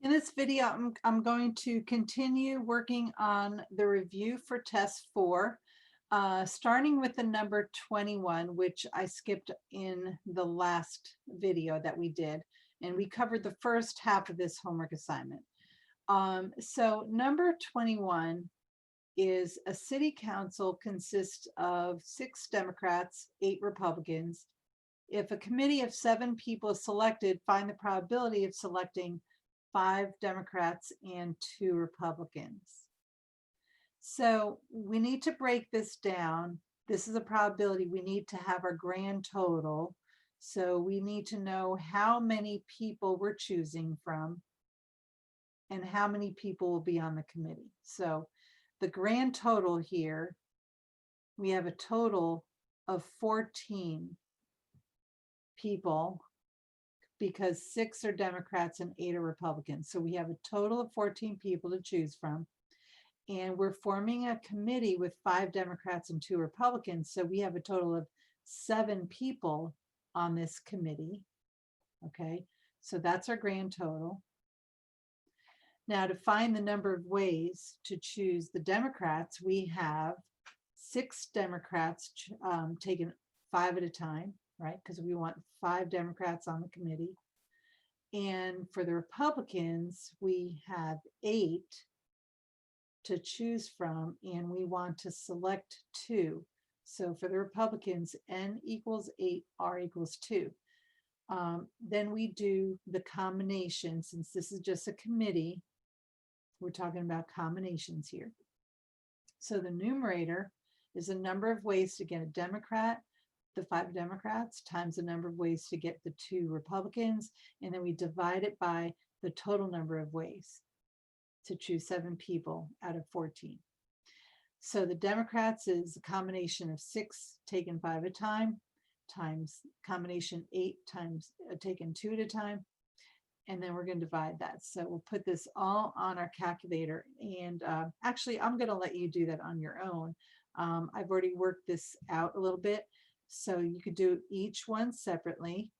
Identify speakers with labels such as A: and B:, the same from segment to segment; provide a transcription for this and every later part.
A: In this video, I'm going to continue working on the review for test 4, starting with the number 21, which I skipped in the last video that we did. And we covered the first half of this homework assignment. So number 21 is a city council consists of 6 Democrats, 8 Republicans. If a committee of 7 people is selected, find the probability of selecting 5 Democrats and 2 Republicans. So we need to break this down. This is a probability. We need to have our grand total. So we need to know how many people we're choosing from and how many people will be on the committee. So the grand total here, we have a total of 14 people because 6 are Democrats and 8 are Republicans. So we have a total of 14 people to choose from. And we're forming a committee with 5 Democrats and 2 Republicans. So we have a total of 7 people on this committee. Okay, so that's our grand total. Now, to find the number of ways to choose the Democrats, we have 6 Democrats taken 5 at a time, right? Because we want 5 Democrats on the committee. And for the Republicans, we have 8 to choose from, and we want to select 2. So for the Republicans, N equals 8, R equals 2. Then we do the combination. Since this is just a committee, we're talking about combinations here. So the numerator is the number of ways to get a Democrat, the 5 Democrats, times the number of ways to get the 2 Republicans, and then we divide it by the total number of ways to choose 7 people out of 14. So the Democrats is a combination of 6 taken 5 at a time, times combination 8 times taken 2 at a time, and then we're going to divide that. So we'll put this all on our calculator, and actually I'm going to let you do that on your own. I've already worked this out a little bit, so you could do each one separately.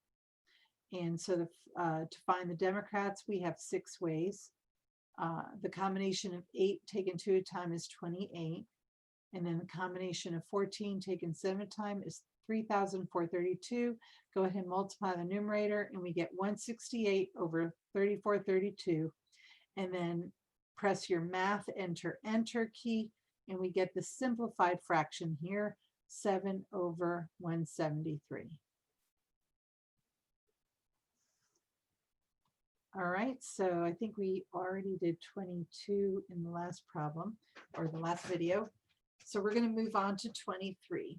A: And so to find the Democrats, we have 6 ways. The combination of 8 taken 2 at a time is 28. And then the combination of 14 taken 7 at a time is 3,432. Go ahead and multiply the numerator, and we get 168 over 3432. And then press your math enter key, and we get the simplified fraction here, 7 over 173. All right, so I think we already did 22 in the last problem, or the last video. So we're going to move on to 23.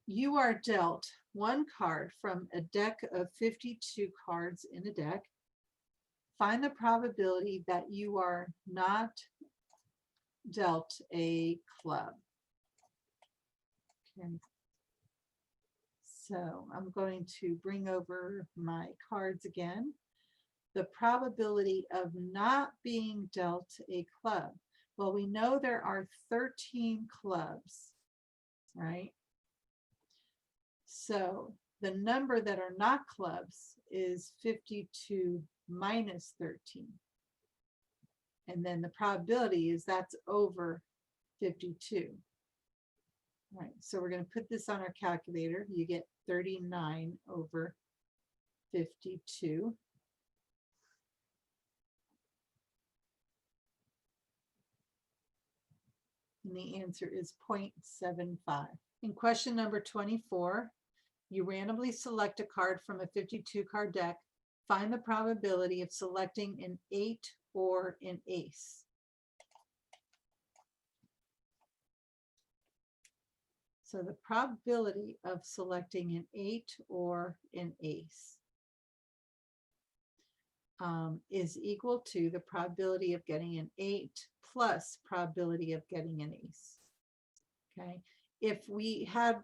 A: You are dealt 1 card from a deck of 52 cards in a deck. Find the probability that you are not dealt a club. Okay. So I'm going to bring over my cards again. The probability of not being dealt a club. Well, we know there are 13 clubs, right? So the number that are not clubs is 52 minus 13. And then the probability is that's over 52. All right, so we're going to put this on our calculator. You get 39 over 52. And the answer is 0.75. In question number 24, you randomly select a card from a 52 card deck. Find the probability of selecting an 8 or an ace. So the probability of selecting an 8 or an ace is equal to the probability of getting an 8 plus probability of getting an ace. Okay. If we had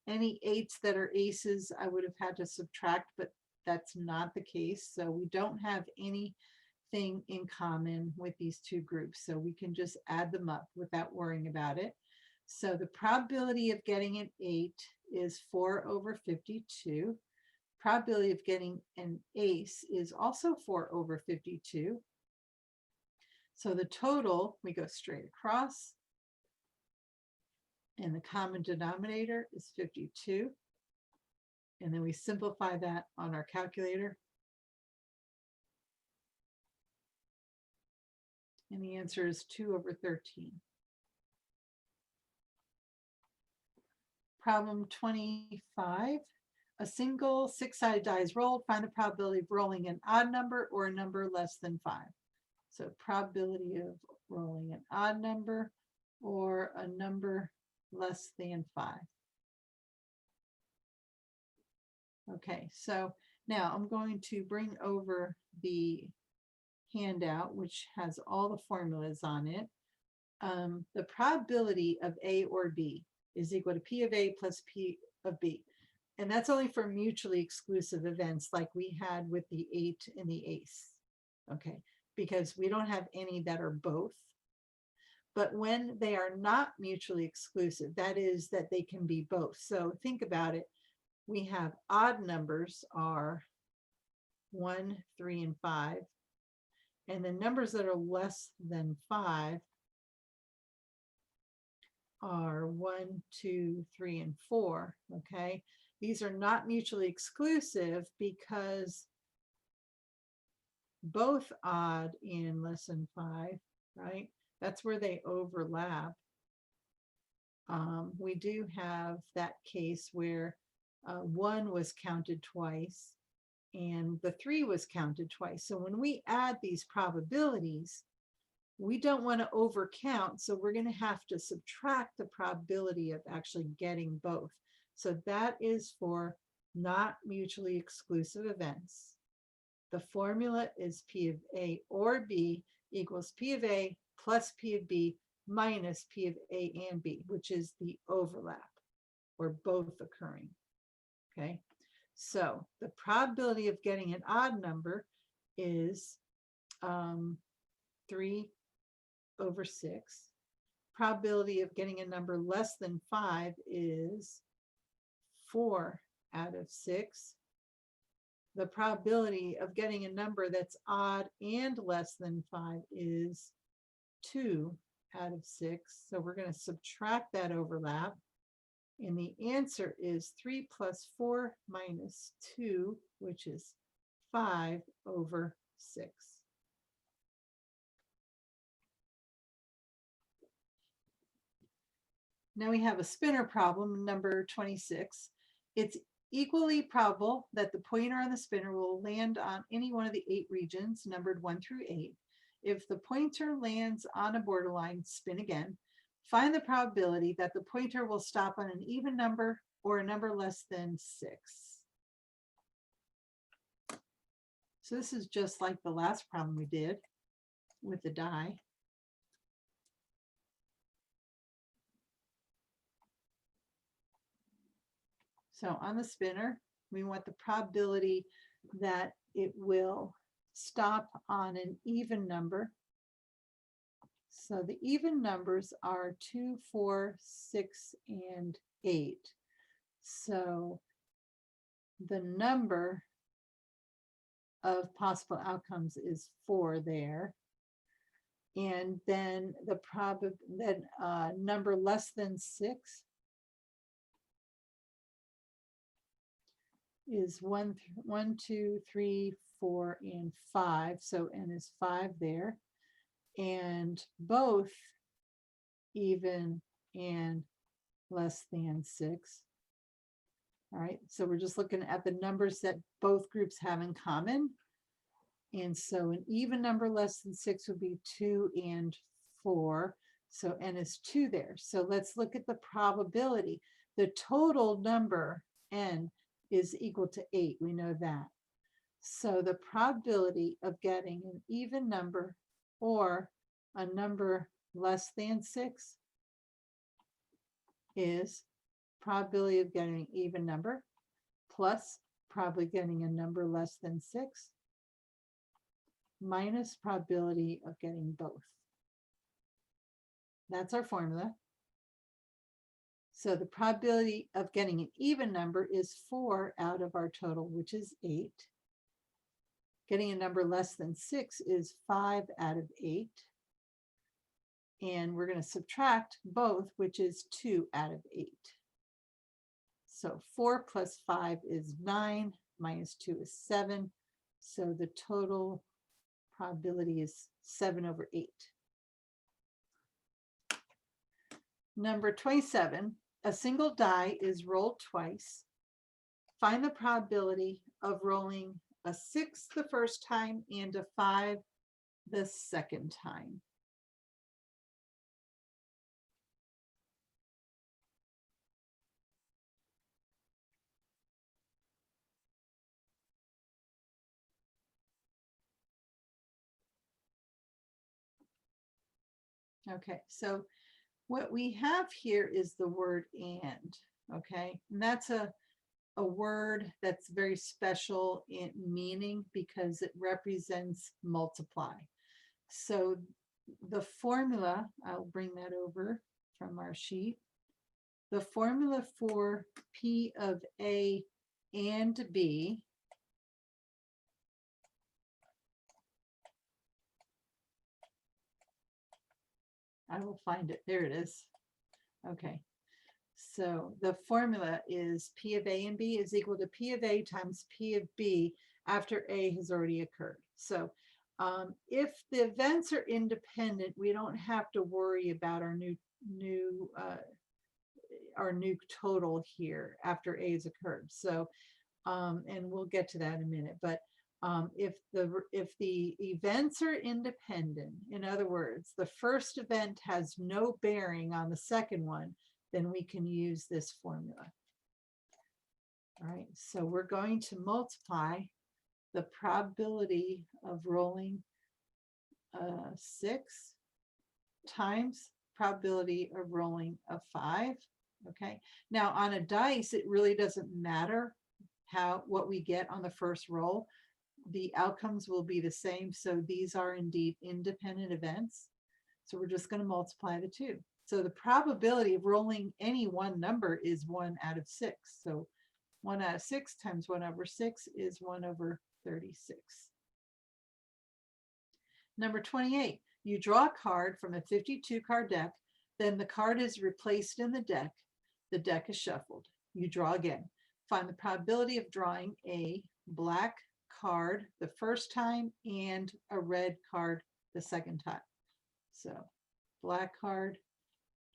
A: any 8s that are aces, I would have had to subtract, but that's not the case. So we don't have anything in common with these 2 groups. So we can just add them up without worrying about it. So the probability of getting an 8 is 4 over 52. probability of getting an ace is also 4 over 52. So the total, we go straight across, and the common denominator is 52. And then we simplify that on our calculator. And the answer is 2 over 13. Problem 25. A single six-sided die is rolled. Find the probability of rolling an odd number or a number less than 5. So probability of rolling an odd number or a number less than 5. Okay, so now I'm going to bring over the handout, which has all the formulas on it. The probability of A or B is equal to P of A plus P of B. And that's only for mutually exclusive events like we had with the 8 and the ace. Okay, because we don't have any that are both. But when they are not mutually exclusive, that is that they can be both. So think about it. We have odd numbers are 1, 3, and 5. And the numbers that are less than 5 are 1, 2, 3, and 4. Okay. These are not mutually exclusive because both odd and less than 5, right? That's where they overlap. We do have that case where 1 was counted twice and the 3 was counted twice. So when we add these probabilities, we don't want to overcount. So we're going to have to subtract the probability of actually getting both. So that is for not mutually exclusive events. The formula is P of A or B equals P of A plus P of B minus P of A and B, which is the overlap or both occurring. Okay, so the probability of getting an odd number is 3 over 6. Probability of getting a number less than 5 is 4 out of 6. The probability of getting a number that's odd and less than 5 is 2 out of 6. So we're going to subtract that overlap. And the answer is 3 plus 4 minus 2, which is 5 over 6. Now we have a spinner problem, number 26. It's equally probable that the pointer on the spinner will land on any one of the 8 regions numbered 1 through 8. If the pointer lands on a borderline, spin again. Find the probability that the pointer will stop on an even number or a number less than 6. So this is just like the last problem we did with the die. So on the spinner, we want the probability that it will stop on an even number. So the even numbers are 2, 4, 6, and 8. So the number of possible outcomes is 4 there. And then the number less than 6 is 1, 2, 3, 4, and 5. So n is 5 there. And both even and less than 6. All right, so we're just looking at the numbers that both groups have in common. And so an even number less than 6 would be 2 and 4. So n is 2 there. So let's look at the probability. The total number n is equal to 8. We know that. So the probability of getting an even number or a number less than 6 is probability of getting an even number plus probably getting a number less than 6 minus probability of getting both. That's our formula. So the probability of getting an even number is 4 out of our total, which is 8. Getting a number less than 6 is 5 out of 8. And we're going to subtract both, which is 2 out of 8. So 4 plus 5 is 9, minus 2 is 7. So the total probability is 7 over 8. Number 27, a single die is rolled twice. Find the probability of rolling a 6 the first time and a 5 the second time. Okay, so what we have here is the word and, okay? And that's a word that's very special in meaning because it represents multiply. So the formula, I'll bring that over from our sheet. The formula for P of A and B I will find it. There it is. Okay. So the formula is P of A and B is equal to P of A times P of B after A has already occurred. So if the events are independent, we don't have to worry about our new total here after A has occurred. So and we'll get to that in a minute. But if the events are independent, in other words, the first event has no bearing on the second one, then we can use this formula. All right, so we're going to multiply the probability of rolling 6 times probability of rolling a 5. Okay, now on a dice, it really doesn't matter what we get on the first roll. The outcomes will be the same. So these are indeed independent events. So we're just going to multiply the two. So the probability of rolling any one number is 1 out of 6. So 1 out of 6 times 1 over 6 is 1 over 36. Number 28, you draw a card from a 52 card deck, then the card is replaced in the deck. The deck is shuffled. You draw again. Find the probability of drawing a black card the first time and a red card the second time. So black card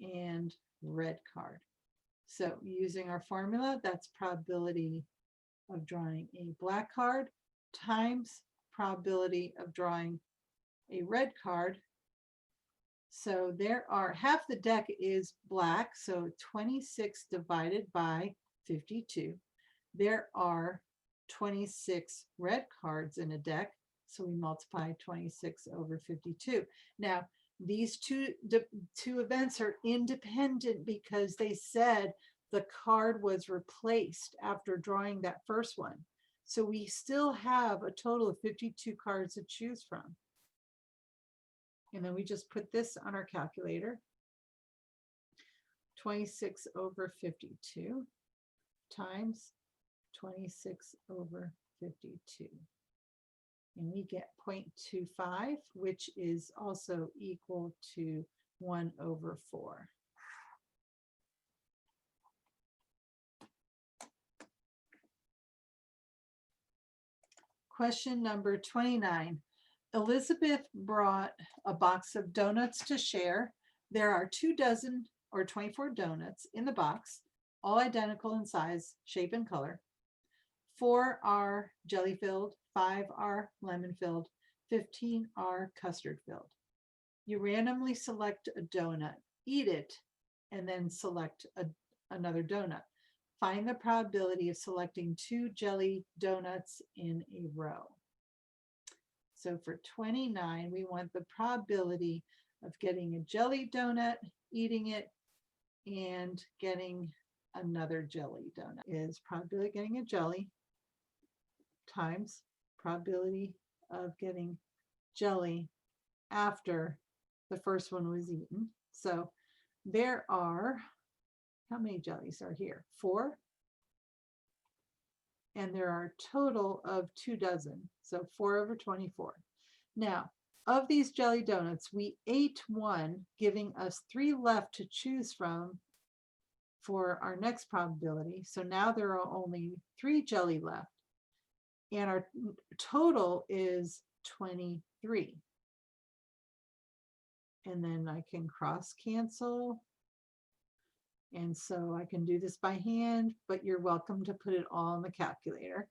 A: and red card. So using our formula, that's probability of drawing a black card times probability of drawing a red card. So there are, half the deck is black, so 26 divided by 52. There are 26 red cards in a deck, so we multiply 26 over 52. Now, these two events are independent because they said the card was replaced after drawing that first one. So we still have a total of 52 cards to choose from. And then we just put this on our calculator. 26 over 52 times 26 over 52. And we get 0.25, which is also equal to 1 over 4. Question number 29. Elizabeth brought a box of donuts to share. There are 24 or 24 donuts in the box, all identical in size, shape, and color. 4 are jelly filled, 5 are lemon filled, 15 are custard filled. You randomly select a donut, eat it, and then select another donut. Find the probability of selecting 2 jelly donuts in a row. So for 29, we want the probability of getting a jelly donut, eating it, and getting another jelly donut. Is probability of getting a jelly times probability of getting jelly after the first one was eaten. So there are how many jellies are here? 4. And there are a total of 2 dozen, so 4 over 24. Now, of these jelly donuts, we ate one, giving us 3 left to choose from for our next probability. So now there are only 3 jelly left, and our total is 23. And then I can cross cancel. And so I can do this by hand, but you're welcome to put it all in the calculator.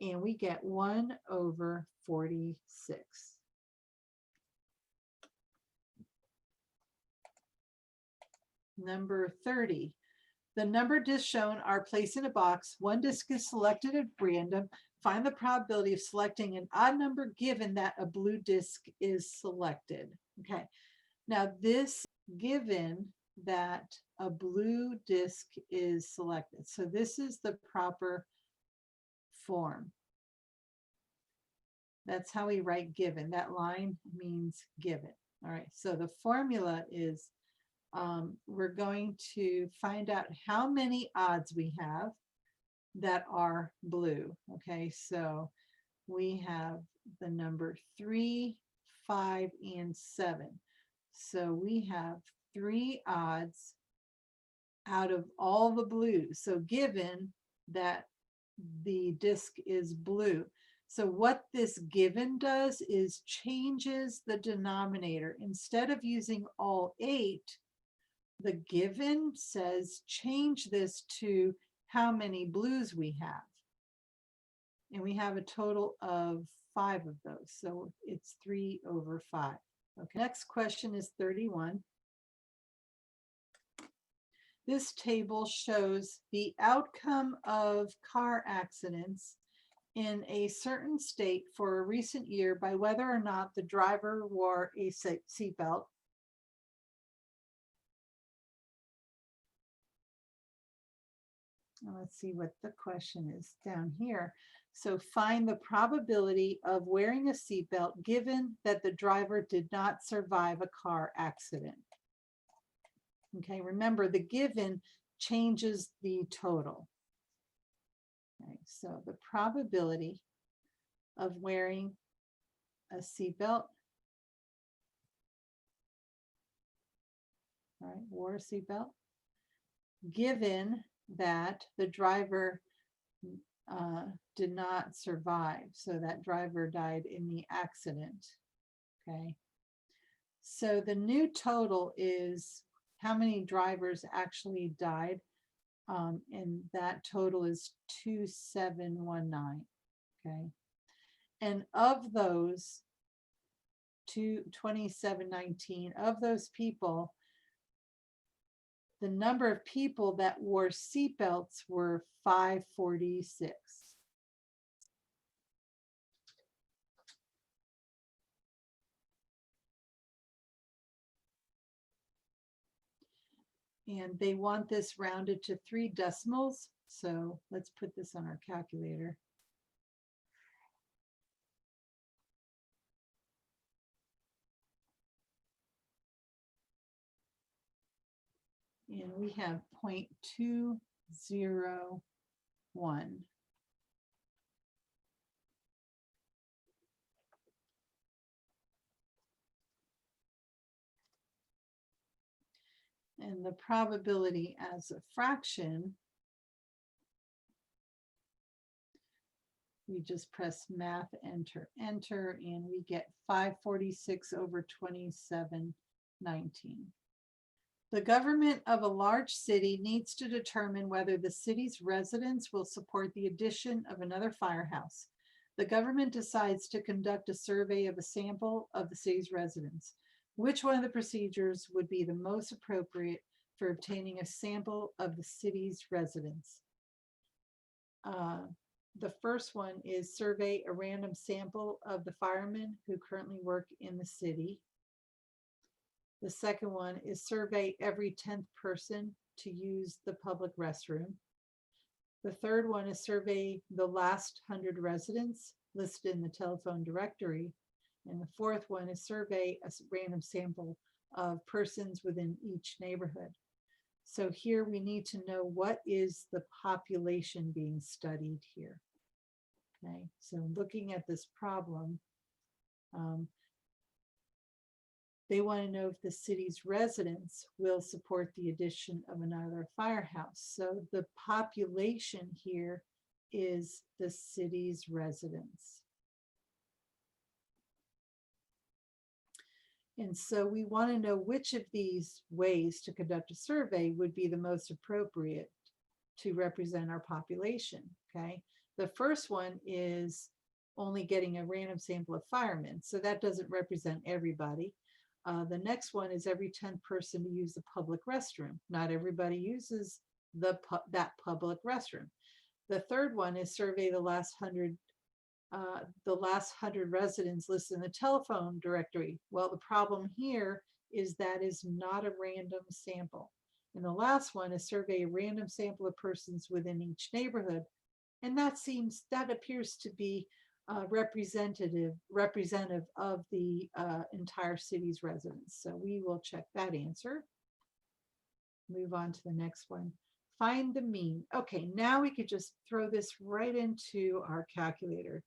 A: And we get 1 over 46. Number 30. The number discs shown are placed in a box. One disc is selected at random. Find the probability of selecting an odd number given that a blue disc is selected. Okay. Now this given that a blue disc is selected. So this is the proper form. That's how we write given. That line means given. All right. So the formula is we're going to find out how many odds we have that are blue. Okay, so we have the number 3, 5, and 7. So we have 3 odds out of all the blues. So given that the disc is blue. So what this given does is changes the denominator. Instead of using all 8, the given says change this to how many blues we have. And we have a total of 5 of those. So it's 3 over 5. Okay. Next question is 31. This table shows the outcome of car accidents in a certain state for a recent year by whether or not the driver wore a seatbelt, let's see what the question is down here. So find the probability of wearing a seatbelt given that the driver did not survive a car accident. Okay, remember the given changes the total. Okay, so the probability of wearing a seatbelt, all right, wore a seatbelt, given that the driver did not survive. So that driver died in the accident. Okay. So the new total is how many drivers actually died. And that total is 2719. Okay. And of those 2719, of those people, the number of people that wore seatbelts were 546. And they want this rounded to 3 decimals. So let's put this on our calculator. And we have 0.201. And the probability as a fraction, we just press math, enter, enter, and we get 546 over 2719. The government of a large city needs to determine whether the city's residents will support the addition of another firehouse. The government decides to conduct a survey of a sample of the city's residents. Which one of the procedures would be the most appropriate for obtaining a sample of the city's residents? The first one is survey a random sample of the firemen who currently work in the city. The second one is survey every 10th person to use the public restroom. The third one is survey the last 100 residents listed in the telephone directory. And the fourth one is survey a random sample of persons within each neighborhood. So here we need to know what is the population being studied here. Okay, so looking at this problem, they want to know if the city's residents will support the addition of another firehouse. So the population here is the city's residents. And so we want to know which of these ways to conduct a survey would be the most appropriate to represent our population, okay? The first one is only getting a random sample of firemen, so that doesn't represent everybody. The next one is every 10th person to use the public restroom. Not everybody uses that public restroom. The third one is survey the last 100 residents listed in the telephone directory. Well, the problem here is that is not a random sample. And the last one is survey a random sample of persons within each neighborhood. And that appears to be representative of the entire city's residents. So we will check that answer. Move on to the next one. Find the mean. Okay, now we could just throw this right into our calculator.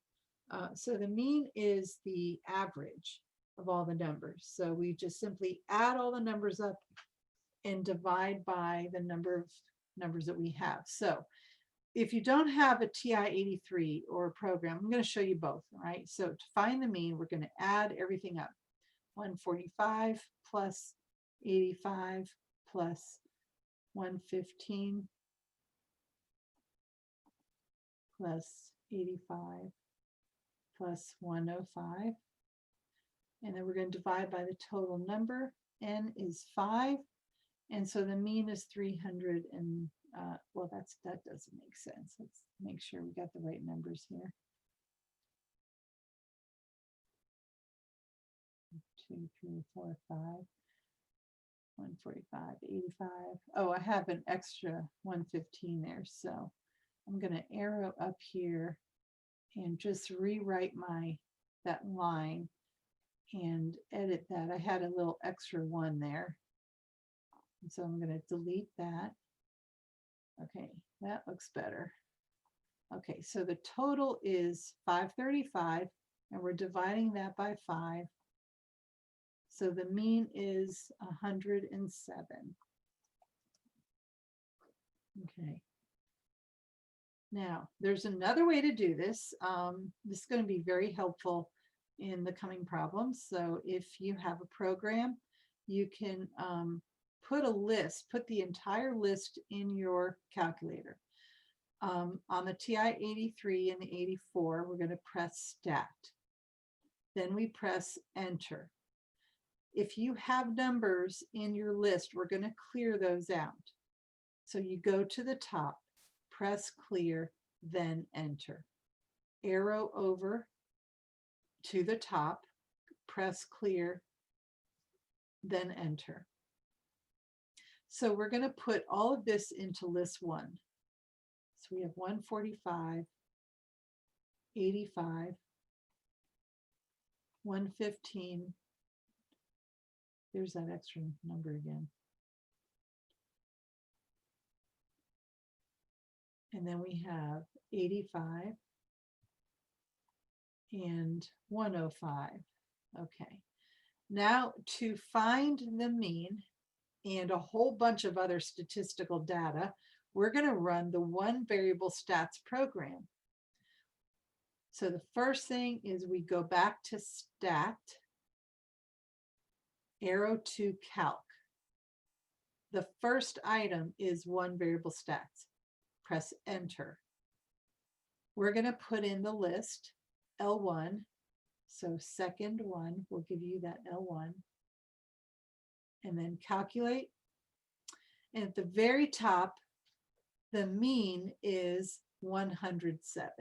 A: So the mean is the average of all the numbers. So we just simply add all the numbers up and divide by the number of numbers that we have. So if you don't have a TI-83 or a program, I'm going to show you both, right? So to find the mean, we're going to add everything up. 145 plus 85 plus 115 plus 85 plus 105. And then we're going to divide by the total number. N is 5. And so the mean is 300 and well, that doesn't make sense. Let's make sure we got the right numbers here. 2, 3, 4, 5, 145, 85. Oh, I have an extra 115 there. So I'm going to arrow up here and just rewrite that line and edit that. I had a little extra 1 there. And so I'm going to delete that. Okay, that looks better. Okay, so the total is 535, and we're dividing that by 5. So the mean is 107. Okay. Now, there's another way to do this. This is going to be very helpful in the coming problems. So if you have a program, you can put the entire list in your calculator. On the TI-83 and the 84, we're going to press Stat. Then we press Enter. If you have numbers in your list, we're going to clear those out. So you go to the top, press Clear, then Enter. Arrow over to the top, press Clear, then Enter. So we're going to put all of this into list 1. So we have 145, 85, 115. There's that extra number again. And then we have 85 and 105. Okay. Now to find the mean and a whole bunch of other statistical data, we're going to run the one variable stats program. So the first thing is we go back to Stat, arrow to Calc. The first item is one variable stats. Press Enter. We're going to put in the list L1. So second one will give you that L1. And then calculate. And at the very top, the mean is 107.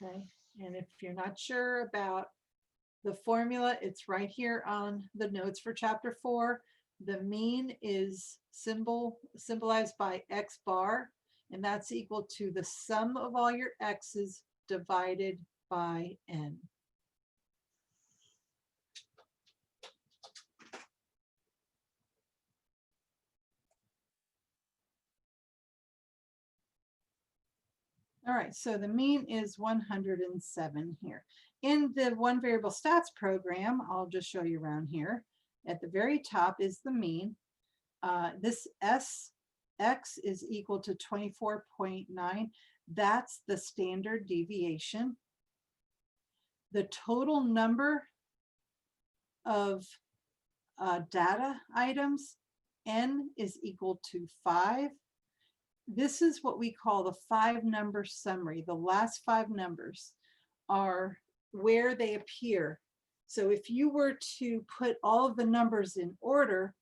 A: Okay, and if you're not sure about the formula, it's right here on the notes for chapter 4. The mean is symbolized by X bar, and that's equal to the sum of all your X's divided by N. All right, so the mean is 107 here. In the one variable stats program, I'll just show you around here. At the very top is the mean. This SX is equal to 24.9. That's the standard deviation. The total number of data items, N, is equal to 5. This is what we call the 5-number summary. The last 5 numbers are where they appear. So if you were to put all of the numbers in order,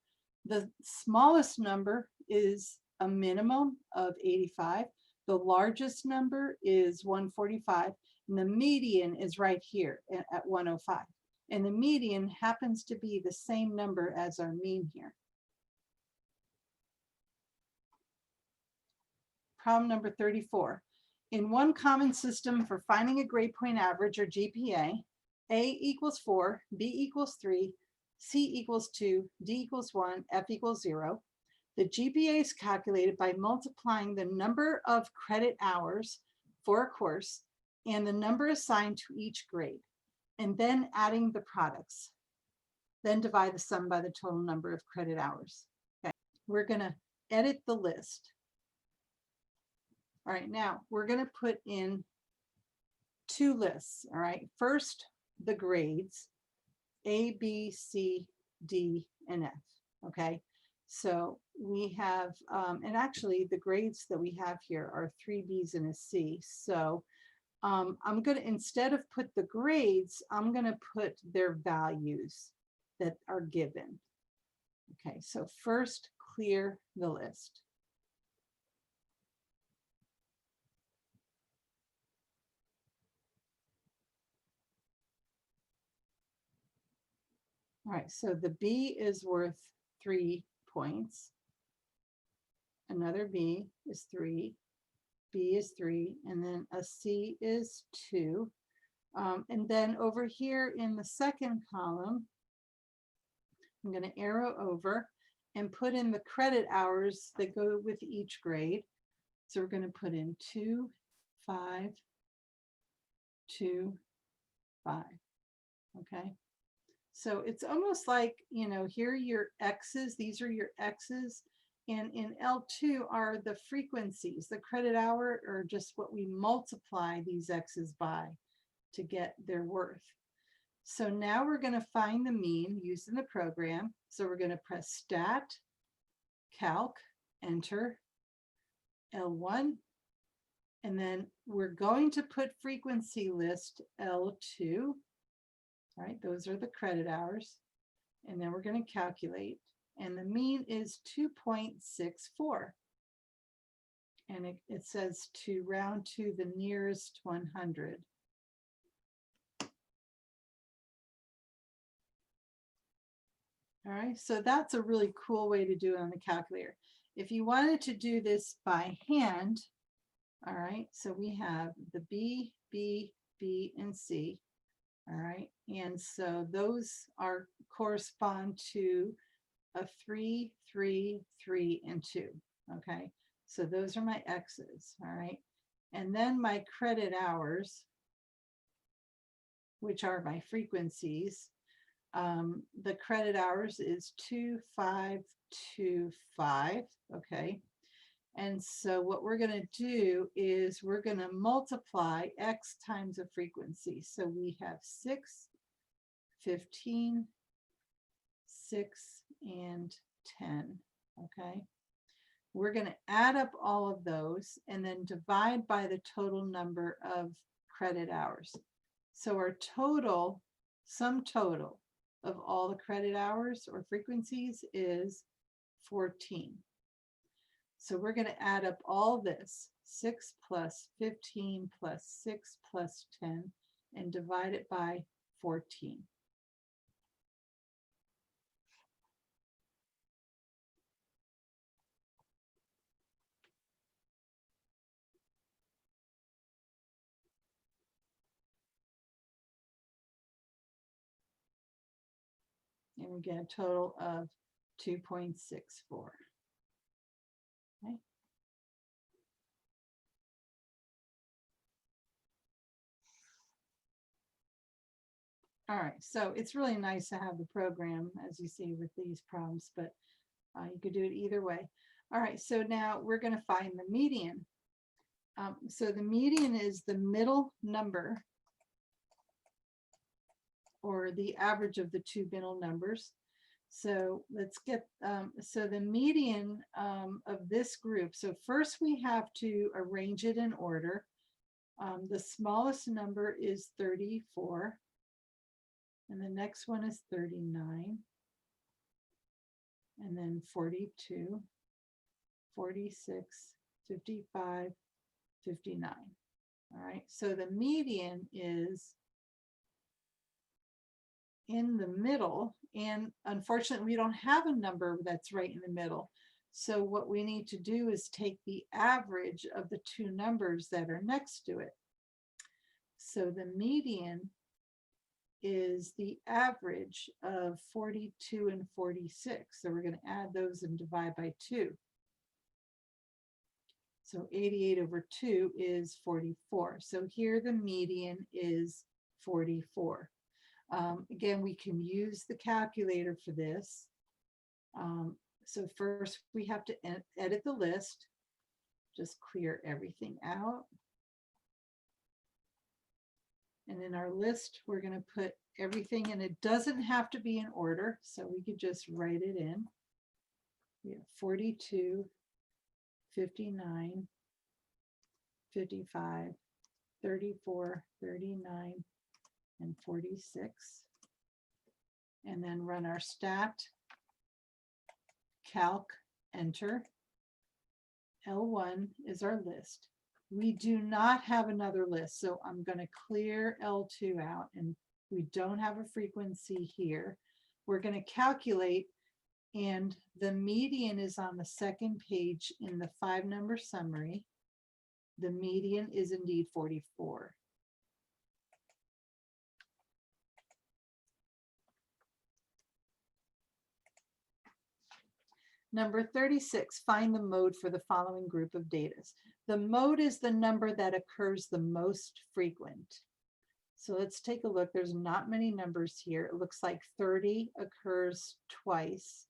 A: the smallest number is a minimum of 85. The largest number is 145. And the median is right here at 105. And the median happens to be the same number as our mean here. Problem number 34. In one common system for finding a grade point average, or GPA, A equals 4, B equals 3, C equals 2, D equals 1, F equals 0. The GPA is calculated by multiplying the number of credit hours for a course and the number assigned to each grade, and then adding the products. Then divide the sum by the total number of credit hours. Okay, we're going to edit the list. All right, now we're going to put in 2 lists. All right, first the grades A, B, C, D, and F. Okay, so we have, and actually the grades that we have here are 3 B's and a C. So I'm going to, instead of put the grades, I'm going to put their values that are given. Okay, so first clear the list. All right, so the B is worth 3 points. Another B is 3. B is 3, and then a C is 2. And then over here in the second column, I'm going to arrow over and put in the credit hours that go with each grade. So we're going to put in 2, 5, 2, 5. Okay. So it's almost like, you know, here are your X's, these are your X's, and in L2 are the frequencies. The credit hour are just what we multiply these X's by to get their worth. So now we're going to find the mean using the program. So we're going to press Stat, Calc, Enter, L1, and then we're going to put frequency list L2. All right, those are the credit hours. And then we're going to calculate. And the mean is 2.64. And it says to round to the nearest 100. All right, so that's a really cool way to do it on the calculator. If you wanted to do this by hand, all right, so we have the B, B, B, and C. All right, and so those are correspond to a 3, 3, 3, and 2. Okay, so those are my X's. All right, and then my credit hours, which are my frequencies. The credit hours is 2525. Okay, and so what we're going to do is we're going to multiply X times a frequency. So we have 6, 15, 6, and 10. Okay, we're going to add up all of those and then divide by the total number of credit hours. So our total, sum total of all the credit hours or frequencies is 14. So we're going to add up all this, 6 plus 15 plus 6 plus 10, and divide it by 14. And we get a total of 2.64. Okay. All right, so it's really nice to have the program, as you see, with these problems, but you could do it either way. All right, so now we're going to find the median. So the median is the middle number, or the average of the two middle numbers. So let's get, so the median of this group. So first we have to arrange it in order. The smallest number is 34. And the next one is 39. And then 42, 46, 55, 59. All right, so the median is in the middle, and unfortunately we don't have a number that's right in the middle. So what we need to do is take the average of the two numbers that are next to it. So the median is the average of 42 and 46. So we're going to add those and divide by 2. So 88 over 2 is 44. So here the median is 44. Again, we can use the calculator for this. So first we have to edit the list. Just clear everything out. And in our list, we're going to put everything, and it doesn't have to be in order, so we could just write it in. We have 42, 59, 55, 34, 39, and 46. And then run our stat, calc, enter. L1 is our list. We do not have another list, so I'm going to clear L2 out, and we don't have a frequency here. We're going to calculate, and the median is on the second page in the 5-number summary. The median is indeed 44. Number 36, find the mode for the following group of data. The mode is the number that occurs the most frequent. So let's take a look. There's not many numbers here. It looks like 30 occurs twice.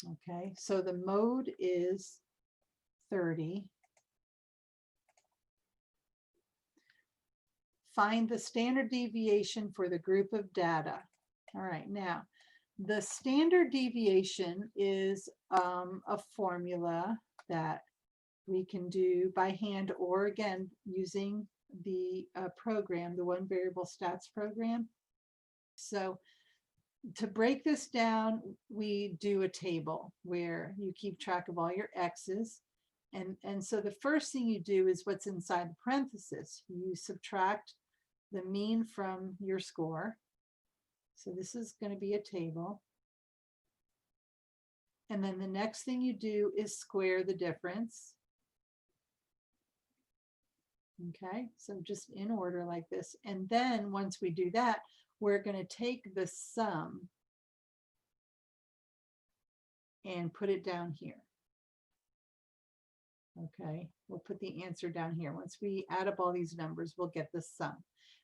A: Okay, so the mode is 30. Find the standard deviation for the group of data. All right, now the standard deviation is a formula that we can do by hand, or again using the program, the one variable stats program. So to break this down, we do a table where you keep track of all your x's. And so the first thing you do is what's inside the parenthesis. You subtract the mean from your score. So this is going to be a table. And then the next thing you do is square the difference. Okay, so just in order like this. And then once we do that, we're going to take the sum and put it down here. Okay, we'll put the answer down here. Once we add up all these numbers, we'll get the sum.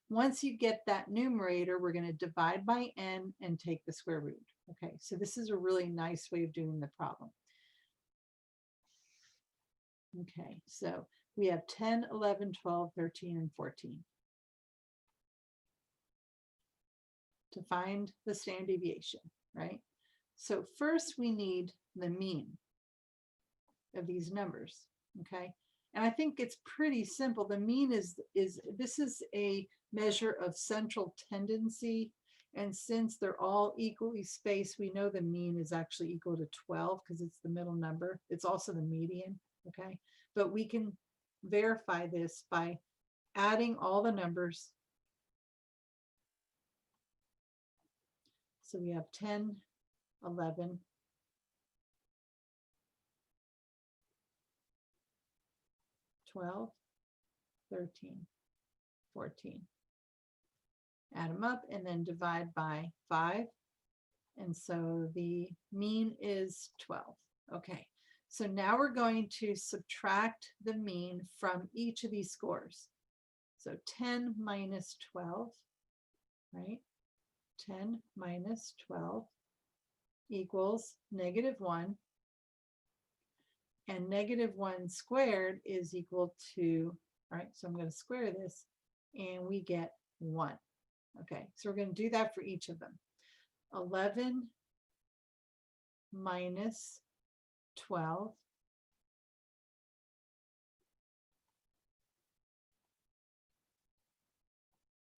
A: Once you get that numerator, we're going to divide by n and take the square root. Okay, so this is a really nice way of doing the problem. Okay, so we have 10, 11, 12, 13, and 14. To find the standard deviation, right? So first we need the mean of these numbers, okay? And I think it's pretty simple. The mean is this is a measure of central tendency. And since they're all equally spaced, we know the mean is actually equal to 12 because it's the middle number. It's also the median, okay? But we can verify this by adding all the numbers. So we have 10, 11, 12, 13, 14. Add them up and then divide by 5. And so the mean is 12. Okay, so now we're going to subtract the mean from each of these scores. So 10 minus 12, right? 10 minus 12 equals -1. And -1 squared is equal to, all right, so I'm going to square this, and we get 1. Okay, so we're going to do that for each of them. 11 minus 12 .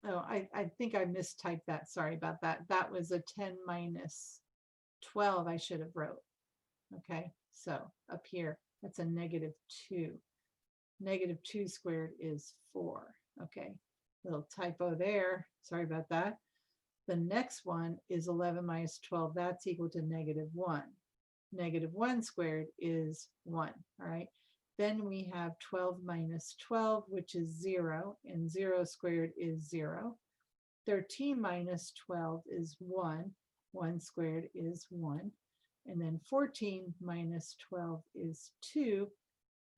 A: Oh, I think I mistyped that. Sorry about that. That was a 10 minus 12 I should have wrote. Okay, so up here, that's a -2. -2 squared is 4. Okay, little typo there. Sorry about that. The next one is 11 minus 12. That's equal to -1. -1 squared is 1. All right. Then we have 12 minus 12, which is 0, and 0 squared is 0. 13 minus 12 is 1. 1 squared is 1. And then 14 minus 12 is 2.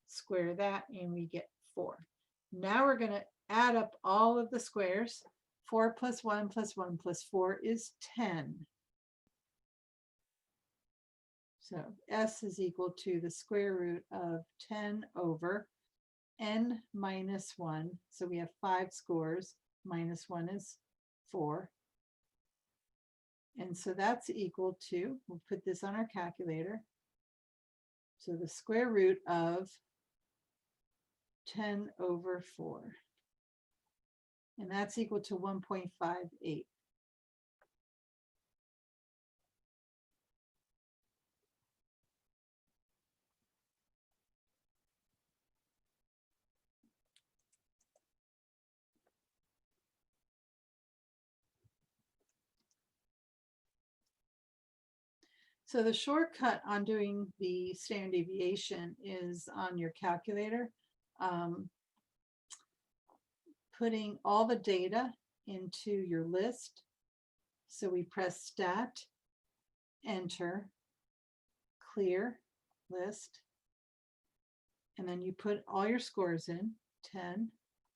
A: Square that, and we get 4. Now we're going to add up all of the squares. 4 plus 1 plus 1 plus 4 is 10. So S is equal to the square root of 10 over n minus 1. So we have 5 scores. Minus 1 is 4. And so that's equal to, we'll put this on our calculator. So the square root of 10 over 4. And that's equal to 1.58. So the shortcut on doing the standard deviation is on your calculator, putting all the data into your list. So we press Stat, Enter, Clear List, and then you put all your scores in, 10,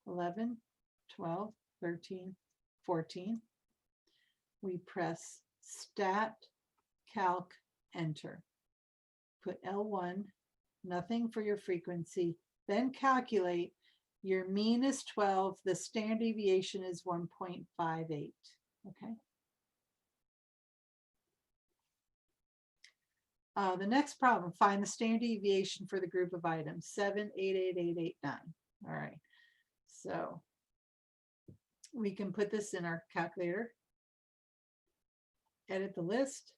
A: 11, 12, 13, 14. We press Stat, Calc, Enter. Put L1, nothing for your frequency, then calculate. Your mean is 12, the standard deviation is 1.58. Okay. The next problem, find the standard deviation for the group of items, 7, 8, 8, 8, 8, 9. All right, so we can put this in our calculator, edit the list.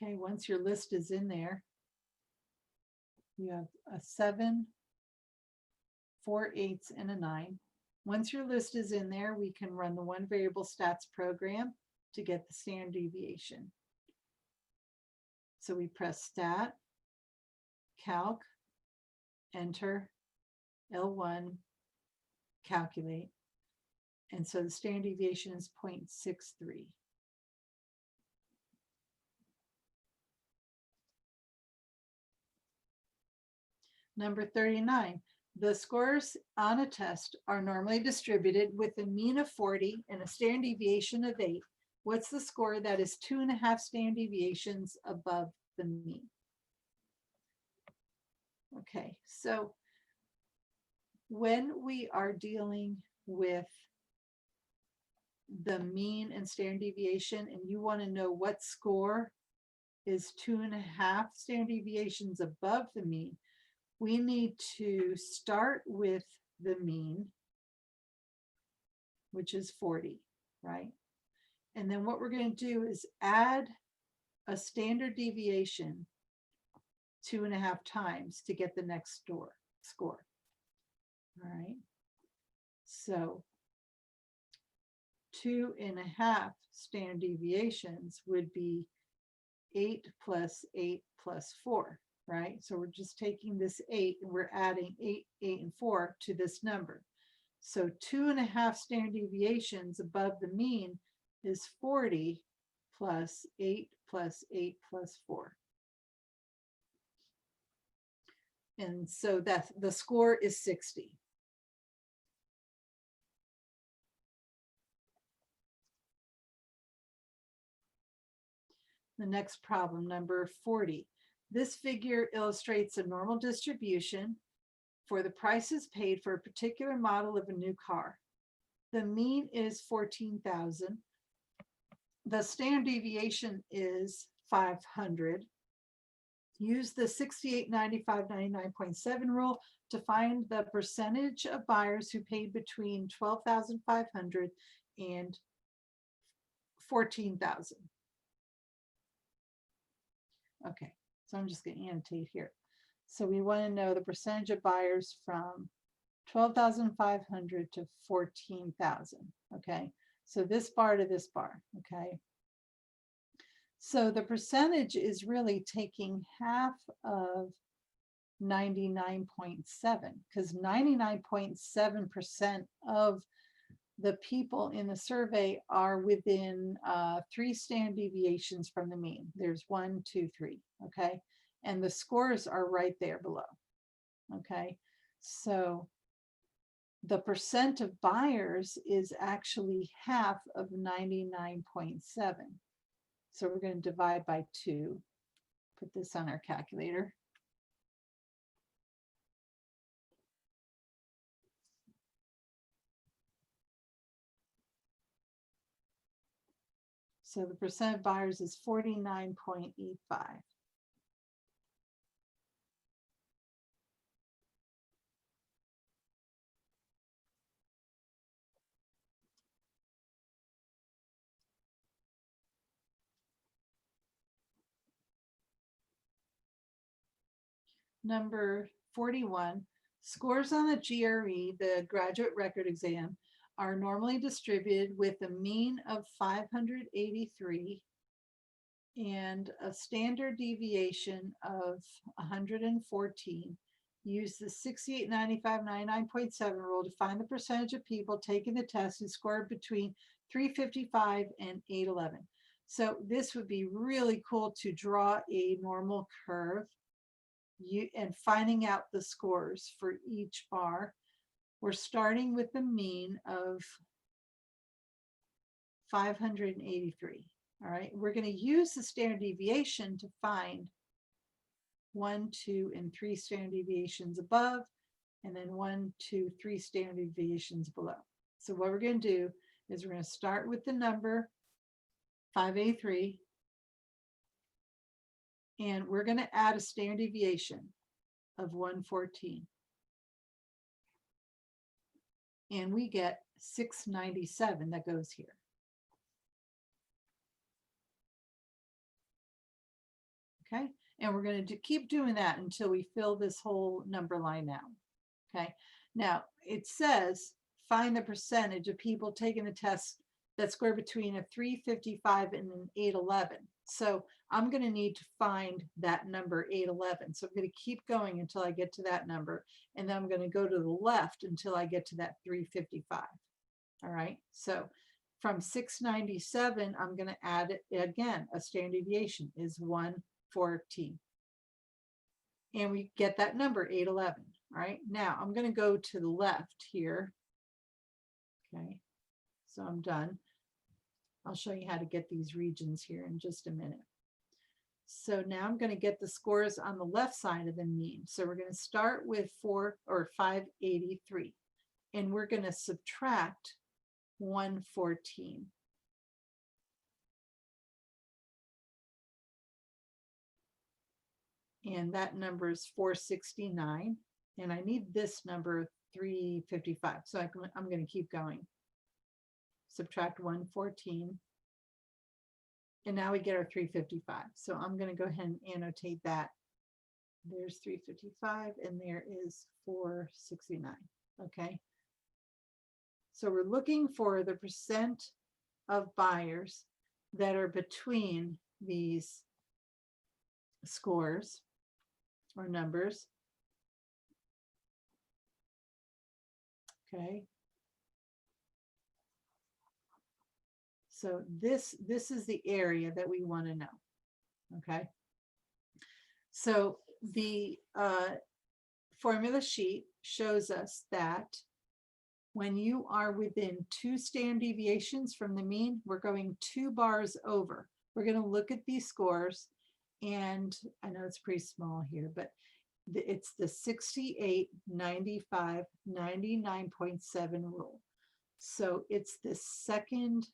A: Okay, once your list is in there, you have a 7, 4 8s, and a 9. Once your list is in there, we can run the one variable stats program to get the standard deviation. So we press Stat, Calc, Enter, L1, Calculate. And so the standard deviation is 0.63. Number 39, the scores on a test are normally distributed with a mean of 40 and a standard deviation of 8. What's the score that is 2.5 standard deviations above the mean? Okay, so when we are dealing with the mean and standard deviation, and you want to know what score is 2.5 standard deviations above the mean, we need to start with the mean, which is 40, right? And then what we're going to do is add a standard deviation 2.5 times to get the next score. All right. So 2.5 standard deviations would be 8 plus 8 plus 4. Right? So we're just taking this 8 and we're adding 8, 8, and 4 to this number. So 2.5 standard deviations above the mean is 40 plus 8 plus 8 plus 4. And so that's the score is 60. The next problem, number 40. This figure illustrates a normal distribution for the prices paid for a particular model of a new car. The mean is 14,000. The standard deviation is 500. Use the 68, 95, 99.7 rule to find the percentage of buyers who paid between 12,500 and 14,000. Okay, so I'm just going to annotate here. So we want to know the percentage of buyers from 12,500 to 14,000. Okay, so this bar to this bar. Okay, so the percentage is really taking half of 99.7, because 99.7% of the people in the survey are within 3 standard deviations from the mean. There's 1, 2, 3. Okay, and the scores are right there below. Okay, so the percent of buyers is actually half of 99.7. So we're going to divide by 2. Put this on our calculator. So the percent of buyers is 49.85. Number 41, scores on the GRE, the graduate record exam, are normally distributed with a mean of 583 and a standard deviation of 114. Use the 68, 95, 99.7 rule to find the percentage of people taking the test who scored between 355 and 811. So this would be really cool to draw a normal curve and finding out the scores for each bar. We're starting with the mean of 583. All right, we're going to use the standard deviation to find 1, 2, and 3 standard deviations above, and then 1, 2, 3 standard deviations below. So what we're going to do is we're going to start with the number 583, and we're going to add a standard deviation of 114. And we get 697 that goes here. Okay, and we're going to keep doing that until we fill this whole number line out. Okay, now it says find the percentage of people taking the test that score between a 355 and an 811. So I'm going to need to find that number 811. So I'm going to keep going until I get to that number, and then I'm going to go to the left until I get to that 355. All right, so from 697, I'm going to add it again. A standard deviation is 114. And we get that number 811. All right, now I'm going to go to the left here. Okay, so I'm done. I'll show you how to get these regions here in just a minute. So now I'm going to get the scores on the left side of the mean. So we're going to start with 583, and we're going to subtract 114. And that number is 469, and I need this number 355. So I'm going to keep going. Subtract 114, and now we get our 355. So I'm going to go ahead and annotate that. There's 355, and there is 469. Okay, so we're looking for the percent of buyers that are between these scores or numbers. Okay, So this is the area that we want to know. Okay. So the formula sheet shows us that when you are within 2 standard deviations from the mean, we're going 2 bars over. We're going to look at these scores, and I know it's pretty small here, but it's the 68, 95, 99.7 rule. So it's the second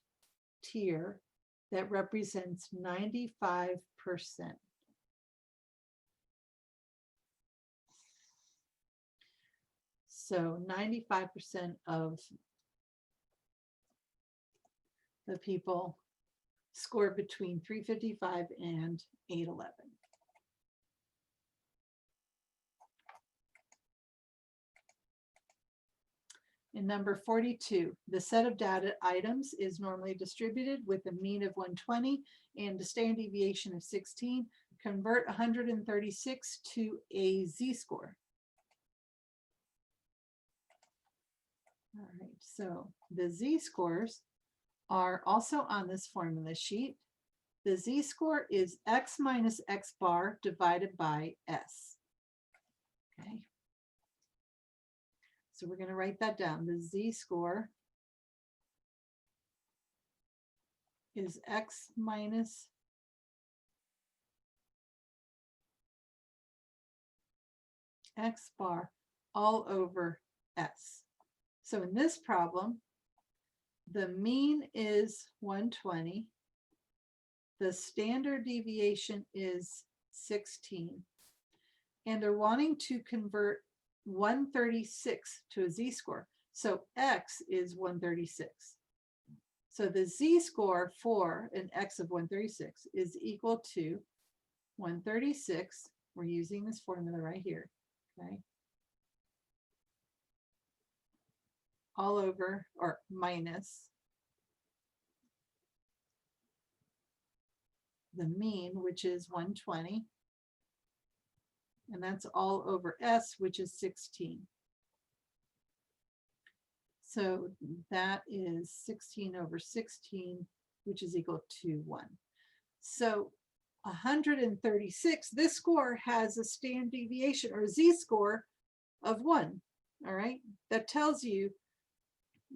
A: tier that represents 95%. So 95% of the people score between 355 and 811. In number 42, the set of data items is normally distributed with a mean of 120 and a standard deviation of 16. Convert 136 to a z-score. All right, so the z-scores are also on this formula sheet. The z-score is x minus x bar divided by s. Okay. So we're going to write that down. The z-score is x minus x bar all over s. So in this problem, the mean is 120. The standard deviation is 16. And they're wanting to convert 136 to a z-score. So x is 136. So the z-score for an x of 136 is equal to 136. We're using this formula right here. Okay. All over, or minus the mean, which is 120. And that's all over s, which is 16. So that is 16 over 16, which is equal to 1. So 136, this score has a standard deviation or z-score of 1. All right, that tells you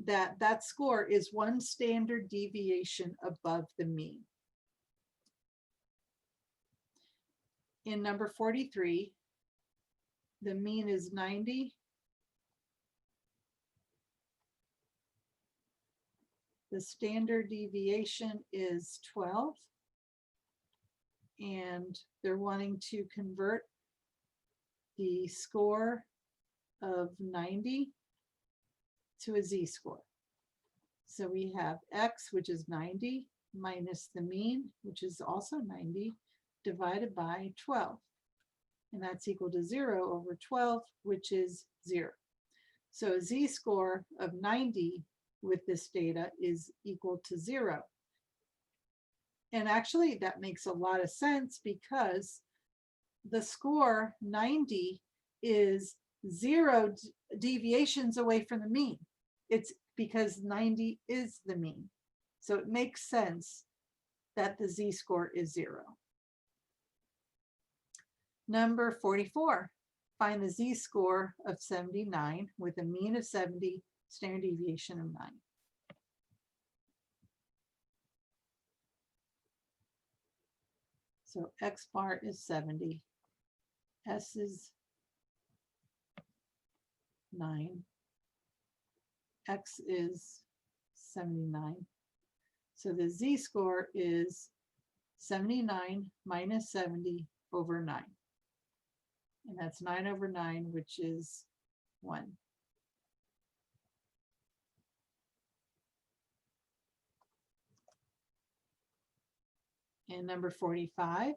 A: that that score is 1 standard deviation above the mean. In number 43, the mean is 90. The standard deviation is 12. And they're wanting to convert the score of 90 to a z-score. So we have x, which is 90, minus the mean, which is also 90, divided by 12. And that's equal to 0 over 12, which is 0. So a z-score of 90 with this data is equal to 0. And actually, that makes a lot of sense because the score 90 is 0 deviations away from the mean. It's because 90 is the mean. So it makes sense that the z-score is 0. Number 44, find the z-score of 79 with a mean of 70, standard deviation of 9. So x bar is 70, s is 9, x is 79. So the z-score is 79 minus 70 over 9. And that's 9 over 9, which is 1. And number 45,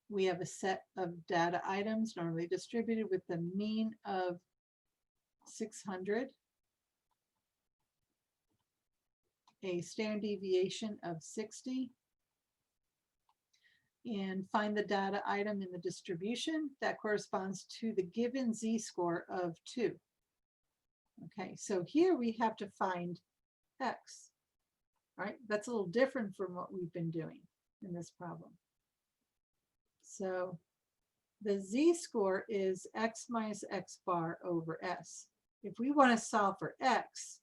A: we have a set of data items normally distributed with the mean of 600, a standard deviation of 60, and find the data item in the distribution that corresponds to the given z-score of 2. Okay, so here we have to find x. All right, that's a little different from what we've been doing in this problem. So the z-score is x minus x bar over s. If we want to solve for x,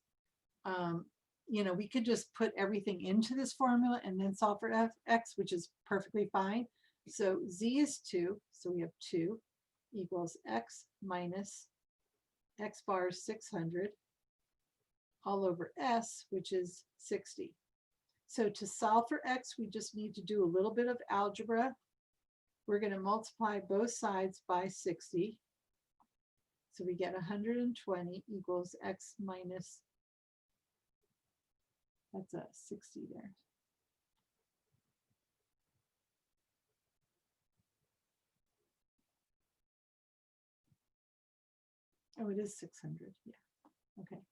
A: we could just put everything into this formula and then solve for x, which is perfectly fine. So z is 2, so we have 2 equals x minus x bar is 600 all over s, which is 60. So to solve for x, we just need to do a little bit of algebra. We're going to multiply both sides by 60. So we get 120 equals x minus, that's a 60 there. Oh, it is 600. Yeah. Okay.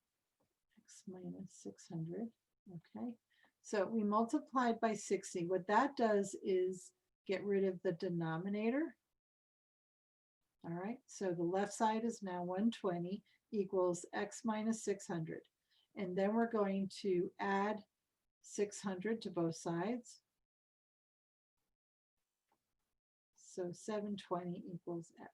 A: X minus 600. Okay. So we multiplied by 60. What that does is get rid of the denominator. All right. So the left side is now 120 equals x minus 600. And then we're going to add 600 to both sides. So 720 equals x.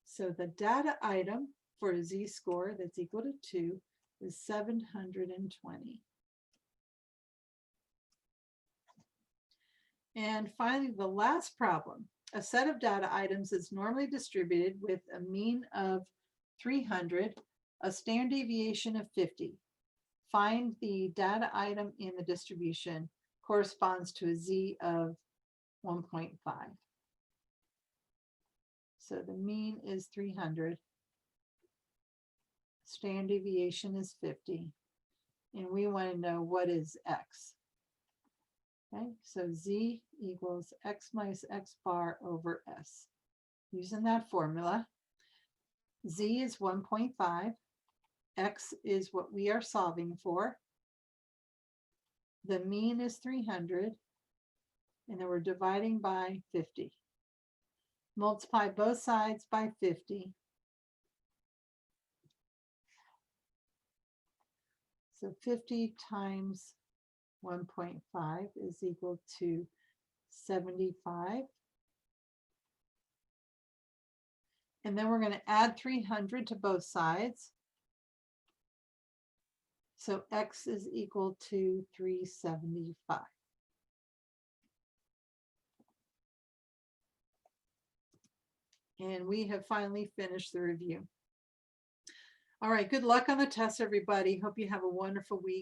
A: So the data item for a z-score that's equal to 2 is 720. And finally, the last problem. A set of data items is normally distributed with a mean of 300, a standard deviation of 50. Find the data item in the distribution corresponds to a z of 1.5. So the mean is 300. Standard deviation is 50. And we want to know what is x. Okay, so z equals x minus x bar over s. Using that formula, z is 1.5. X is what we are solving for. The mean is 300. And then we're dividing by 50. Multiply both sides by 50. So 50 times 1.5 is equal to 75. And then we're going to add 300 to both sides. So x is equal to 375. And we have finally finished the review. All right, good luck on the test, everybody. Hope you have a wonderful week.